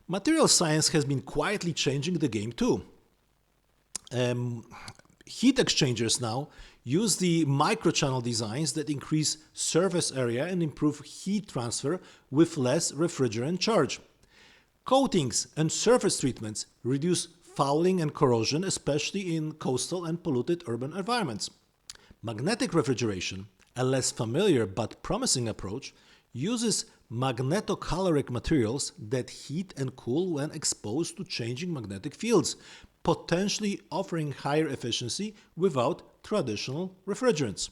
Material science has been quietly changing the game too. Heat exchangers now use the microchannel designs that increase surface area and improve heat transfer with less refrigerant charge. Coatings and surface treatments reduce fouling and corrosion, especially in coastal and polluted urban environments. Magnetic refrigeration, a less familiar but promising approach, uses magnetocaloric materials that heat and cool when exposed to changing magnetic fields, potentially offering higher efficiency without traditional refrigerants.